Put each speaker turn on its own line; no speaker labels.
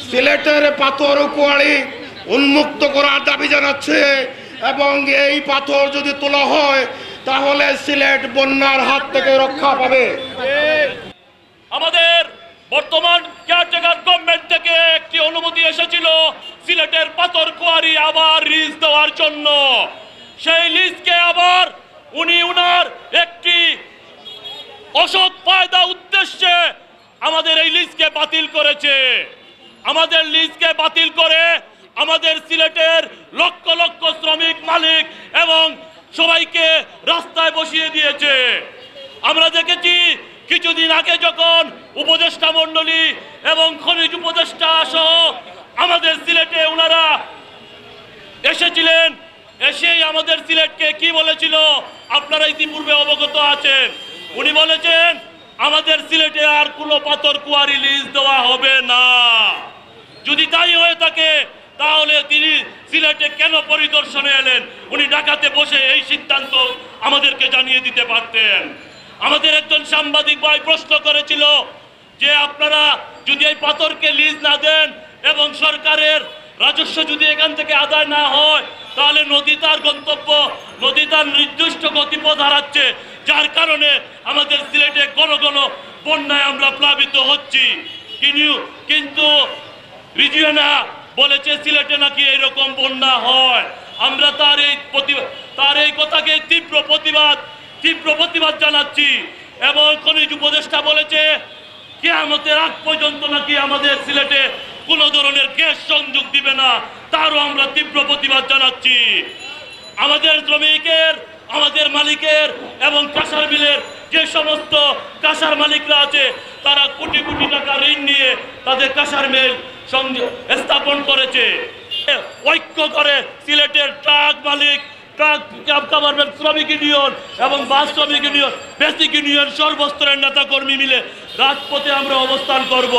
সিলেটের পাথর কুয়ারি উন্মুক্ত করার দাবি জানাচ্ছে এবং এই পাথর যদি তোলা হয় তাহলে সিলেট বন্যার হাত থেকে রক্ষা পাবে।
আমাদের বর্তমান কেয়ারটেকার গভর্নমেন্ট থেকে একটি অনুমতি এসেছিল সিলেটের পাথর কুয়ারি আবার লিজ দেওয়ার জন্য। সেই লিজকে আবার উনার একটি অসৎ ফায়দা উদ্দেশ্যে আমাদের এই লিজকে বাতিল করেছে। আমাদের লিজকে বাতিল করে আমাদের সিলেটের লক্ষ লক্ষ শ্রমিক মালিক এবং সবাইকে রাস্তায় বসিয়ে দিয়েছে। আমরা দেখেছি কিছুদিন আগে যখন উপদেষ্টা মণ্ডলী এবং খনিজ উপদেষ্টা সহ আমাদের সিলেটে ওনারা এসেছিলেন, এসেই আমাদের সিলেটকে কি বলেছিল আপনারা ইতিপূর্বে অবগত আছেন। উনি বলেছেন আমাদের সিলেটে আর কোনো পাথর কুয়ারি লিজ দেওয়া হবে না। যদি তাই হয়ে থাকে তাহলে তিনি সিলেটে কেন পরিদর্শনে এলেন? উনি ঢাকাতে বসে এই সিদ্ধান্ত আমাদেরকে জানিয়ে দিতে পারতেন। আমাদের একজন সাংবাদিক ভাই প্রশ্ন করেছিল যে আপনারা যদি এই পাথরকে লিজ না দেন এবং সরকারের রাজস্ব যদি এখান থেকে আদায় না হয় তাহলে নদী তার গন্তব্য, নদী তার নির্দিষ্ট গতিপথ হারাচ্ছে, যার কারণে আমাদের সিলেটে ঘন ঘন বন্যায় আমরা প্লাবিত হচ্ছি। কিন্তু রিজিওনা বলেছে সিলেটে নাকি এরকম বন্যা হয়। আমরা তার এই কথাকে তীব্র প্রতিবাদ জানাচ্ছি এবং খনিজ উপদেষ্টা বলেছে কিয়ামতের আগ পর্যন্ত নাকি আমাদের সিলেটে কোনো ধরনের গ্যাস সংযোগ দিবে না, তারও আমরা তীব্র প্রতিবাদ জানাচ্ছি। আমাদের শ্রমিকের, আমাদের মালিকের এবং কাঁসার মিলের যে সমস্ত কাঁসার মালিকরা আছে তারা কোটি কোটি টাকা ঋণ নিয়ে তাদের কাঁসার মিল স্থাপন করেছে। ঐক্য করে সিলেটের ট্রাক মালিক, ট্রাক গভর্নমেন্ট শ্রমিক ইউনিয়ন এবং বাস শ্রমিক ইউনিয়ন, বেসিক ইউনিয়ন সর্বস্তরের নেতা কর্মী মিলে রাজপথে আমরা অবস্থান করব।